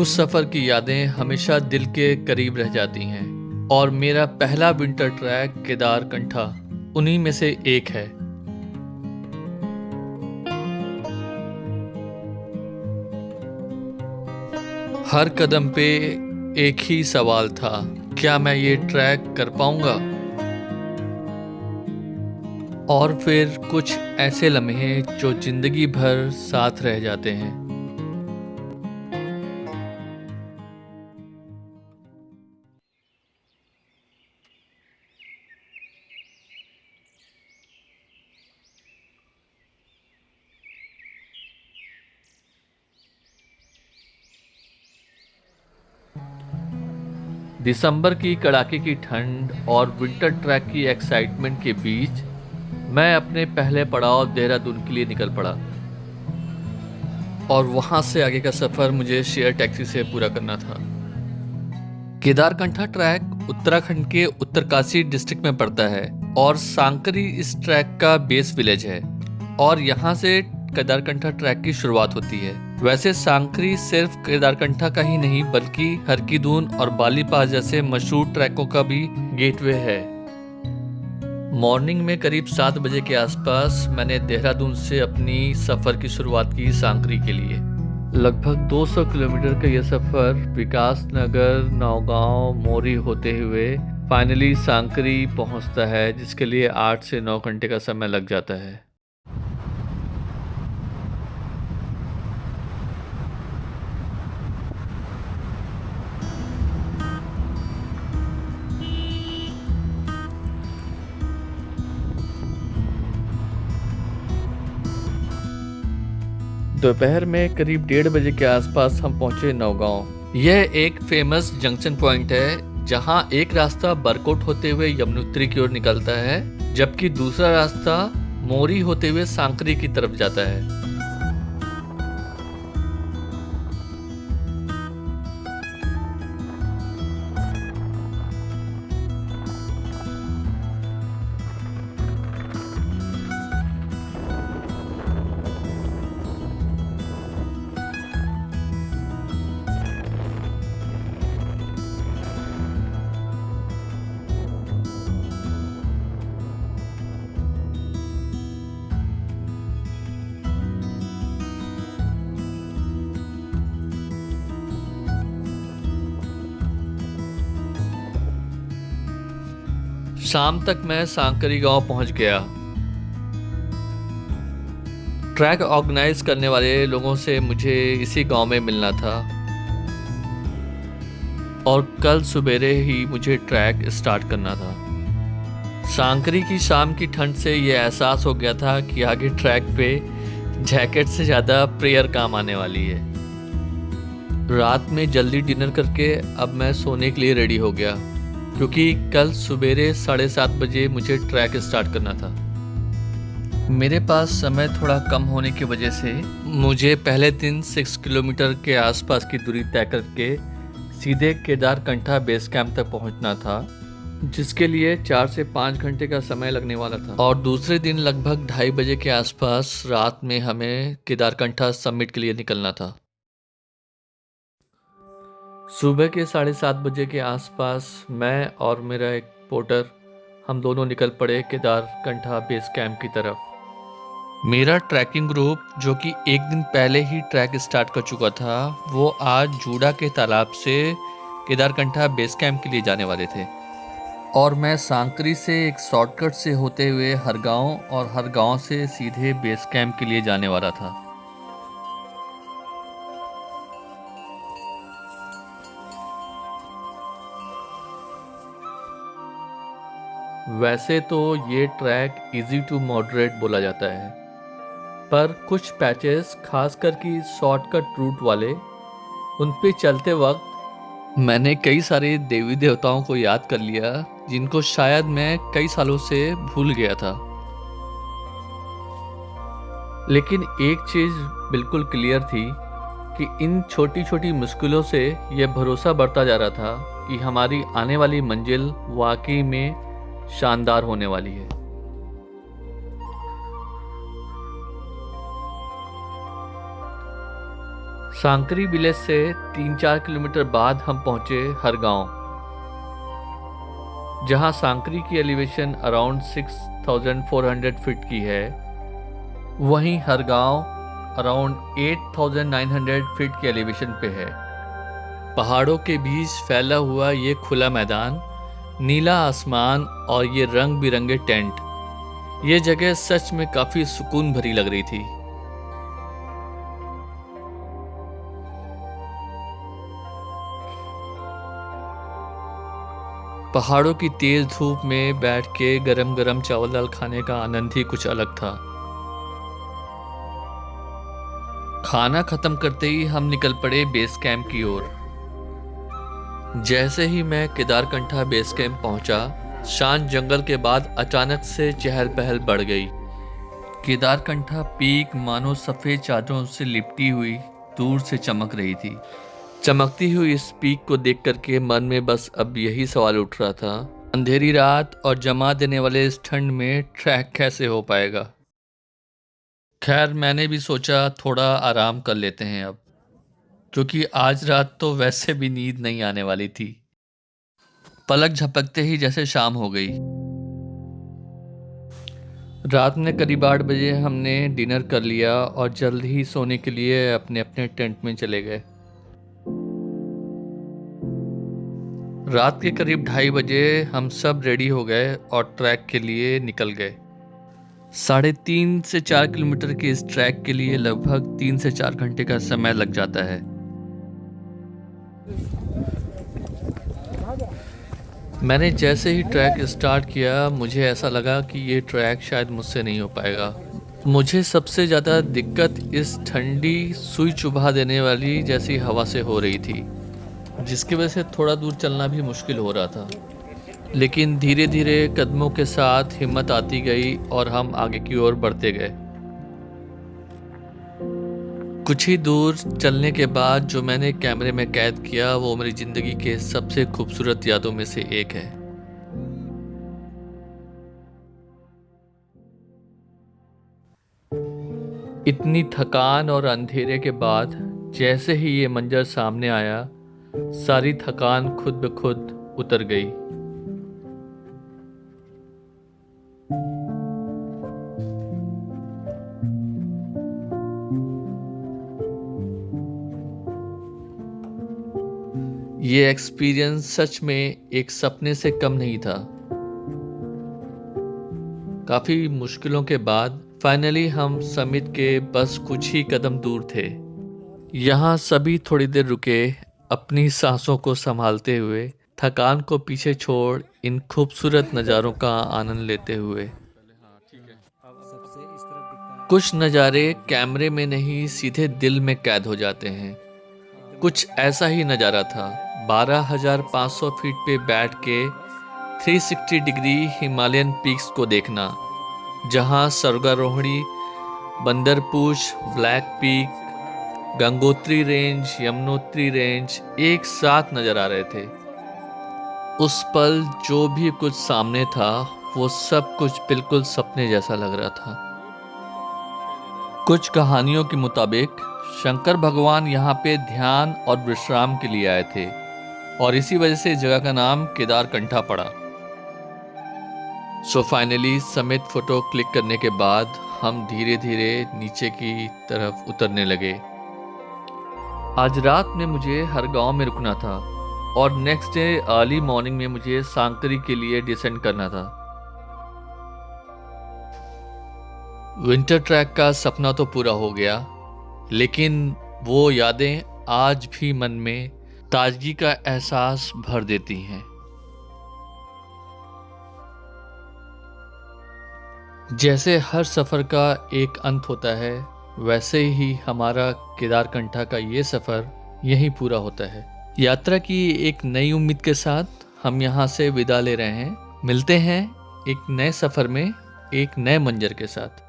कुछ सफ़र की यादें हमेशा दिल के करीब रह जाती हैं और मेरा पहला विंटर ट्रैक केदारकंठा उन्हीं में से एक है। हर कदम पे एक ही सवाल था, क्या मैं ये ट्रैक कर पाऊंगा? और फिर कुछ ऐसे लम्हे जो जिंदगी भर साथ रह जाते हैं। दिसंबर की कड़ाके की ठंड और विंटर ट्रैक की एक्साइटमेंट के बीच मैं अपने पहले पड़ाव देहरादून के लिए निकल पड़ा और वहां से आगे का सफर मुझे शेयर टैक्सी से पूरा करना था। केदारकंठा ट्रैक उत्तराखंड के उत्तरकाशी डिस्ट्रिक्ट में पड़ता है और सांकरी इस ट्रैक का बेस विलेज है और यहाँ से केदारकंठा ट्रैक की शुरुआत होती है। वैसे सांकरी सिर्फ केदारकंठा का ही नहीं बल्कि हरकीदून और बाली पास जैसे मशहूर ट्रैकों का भी गेटवे है। मॉर्निंग में करीब 7 बजे के आसपास मैंने देहरादून से अपनी सफ़र की शुरुआत की सांकरी के लिए। लगभग 200 किलोमीटर का यह सफ़र विकास नगर, नौगांव, मोरी होते हुए फाइनली सांकरी पहुंचता है, जिसके लिए 8 से 9 घंटे का समय लग जाता है। दोपहर में करीब 1:30 बजे के आसपास हम पहुंचे नौगांव। यह एक फेमस जंक्शन पॉइंट है जहां एक रास्ता बरकोट होते हुए यमुनोत्री की ओर निकलता है जबकि दूसरा रास्ता मोरी होते हुए सांकरी की तरफ जाता है। शाम तक मैं सांकरी गांव पहुंच गया। ट्रैक ऑर्गेनाइज करने वाले लोगों से मुझे इसी गांव में मिलना था और कल सुबेरे ही मुझे ट्रैक स्टार्ट करना था। सांकरी की शाम की ठंड से यह एहसास हो गया था कि आगे ट्रैक पे जैकेट से ज़्यादा प्रेयर काम आने वाली है। रात में जल्दी डिनर करके अब मैं सोने के लिए रेडी हो गया क्योंकि कल सुबेरे 7:30 बजे मुझे ट्रैक स्टार्ट करना था। मेरे पास समय थोड़ा कम होने की वजह से मुझे पहले दिन 6 किलोमीटर के आसपास की दूरी तय करके सीधे केदारकंठा बेस कैंप तक पहुंचना था, जिसके लिए 4 से 5 घंटे का समय लगने वाला था। और दूसरे दिन लगभग 2:30 बजे के आसपास रात में हमें केदारकंठा समिट के लिए निकलना था। सुबह के 7:30 बजे के आसपास मैं और मेरा एक पोर्टर हम दोनों निकल पड़े केदारकंठा बेस कैंप की तरफ। मेरा ट्रैकिंग ग्रुप जो कि एक दिन पहले ही ट्रैक स्टार्ट कर चुका था, वो आज जूड़ा के तालाब से केदारकंठा बेस कैंप के लिए जाने वाले थे और मैं सांकरी से एक शॉर्टकट से होते हुए हरगांव और हरगांव से सीधे बेस कैंप के लिए जाने वाला था। वैसे तो ये ट्रैक इजी टू मॉडरेट बोला जाता है, पर कुछ पैचेस खासकर कि शॉर्टकट रूट वाले उन पे चलते वक्त मैंने कई सारे देवी देवताओं को याद कर लिया जिनको शायद मैं कई सालों से भूल गया था। लेकिन एक चीज़ बिल्कुल क्लियर थी कि इन छोटी छोटी मुश्किलों से यह भरोसा बढ़ता जा रहा था कि हमारी आने वाली मंजिल वाकई में शानदार होने वाली है। सांकरी विलेज से 3-4 किलोमीटर बाद हम पहुंचे हरगांव, जहां सांकरी की एलिवेशन अराउंड 6400 फीट की है। वहीं हरगांव अराउंड 8900 फीट के एलिवेशन पे है। पहाड़ों के बीच फैला हुआ ये खुला मैदान, नीला आसमान और ये रंग बिरंगे टेंट, ये जगह सच में काफी सुकून भरी लग रही थी। पहाड़ों की तेज धूप में बैठ के गरम गरम चावल दाल खाने का आनंद ही कुछ अलग था। खाना खत्म करते ही हम निकल पड़े बेस कैंप की ओर। जैसे ही मैं केदारकंठा बेस कैंप पहुंचा, शांत जंगल के बाद अचानक से चहल पहल बढ़ गई। केदारकंठा पीक मानो सफेद चादरों से लिपटी हुई दूर से चमक रही थी। चमकती हुई इस पीक को देख करके मन में बस अब यही सवाल उठ रहा था, अंधेरी रात और जमा देने वाले इस ठंड में ट्रैक कैसे हो पाएगा। खैर, मैंने भी सोचा थोड़ा आराम कर लेते हैं अब, क्योंकि आज रात तो वैसे भी नींद नहीं आने वाली थी। पलक झपकते ही जैसे शाम हो गई। रात में करीब 8 बजे हमने डिनर कर लिया और जल्द ही सोने के लिए अपने अपने टेंट में चले गए। रात के करीब 2:30 बजे हम सब रेडी हो गए और ट्रैक के लिए निकल गए। 3.5 से 4 किलोमीटर के इस ट्रैक के लिए लगभग 3 से 4 घंटे का समय लग जाता है। मैंने जैसे ही ट्रैक स्टार्ट किया, मुझे ऐसा लगा कि ये ट्रैक शायद मुझसे नहीं हो पाएगा। मुझे सबसे ज़्यादा दिक्कत इस ठंडी सुई चुभा देने वाली जैसी हवा से हो रही थी, जिसकी वजह से थोड़ा दूर चलना भी मुश्किल हो रहा था। लेकिन धीरे धीरे कदमों के साथ हिम्मत आती गई और हम आगे की ओर बढ़ते गए। कुछ ही दूर चलने के बाद जो मैंने कैमरे में कैद किया, वो मेरी जिंदगी के सबसे खूबसूरत यादों में से एक है। इतनी थकान और अंधेरे के बाद जैसे ही ये मंजर सामने आया, सारी थकान खुद ब खुद उतर गई। ये एक्सपीरियंस सच में एक सपने से कम नहीं था। काफी मुश्किलों के बाद फाइनली हम समिट के बस कुछ ही कदम दूर थे। यहाँ सभी थोड़ी देर रुके, अपनी सांसों को संभालते हुए, थकान को पीछे छोड़ इन खूबसूरत नज़ारों का आनंद लेते हुए। कुछ नज़ारे कैमरे में नहीं, सीधे दिल में कैद हो जाते हैं। कुछ ऐसा ही नज़ारा था। 12,500 फीट पे बैठ के 360 डिग्री हिमालयन पीक्स को देखना, जहां Swargarohini, Bandarpunch, black peak, Gangotri range, Yamunotri range एक साथ नजर आ रहे थे। उस पल जो भी कुछ सामने था, वो सब कुछ बिल्कुल सपने जैसा लग रहा था। कुछ कहानियों के मुताबिक शंकर भगवान यहाँ पे ध्यान और विश्राम के लिए आए थे और इसी वजह से इस जगह का नाम केदारकंठा पड़ा। So finally summit photo click करने के बाद हम धीरे धीरे नीचे की तरफ उतरने लगे। आज रात में मुझे हरगांव में रुकना था और नेक्स्ट डे अर्ली मॉर्निंग में मुझे सांकरी के लिए डिसेंड करना था। विंटर ट्रैक का सपना तो पूरा हो गया, लेकिन वो यादें आज भी मन में ताजगी का एहसास भर देती हैं। जैसे हर सफ़र का एक अंत होता है, वैसे ही हमारा केदारकंठा का ये सफ़र यहीं पूरा होता है। यात्रा की एक नई उम्मीद के साथ हम यहाँ से विदा ले रहे हैं। मिलते हैं एक नए सफ़र में एक नए मंजर के साथ।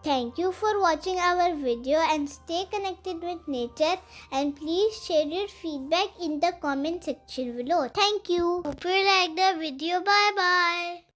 Thank you for watching our video and stay connected with nature, and please share your feedback in the comment section below. Thank you. Hope you like the video. Bye bye.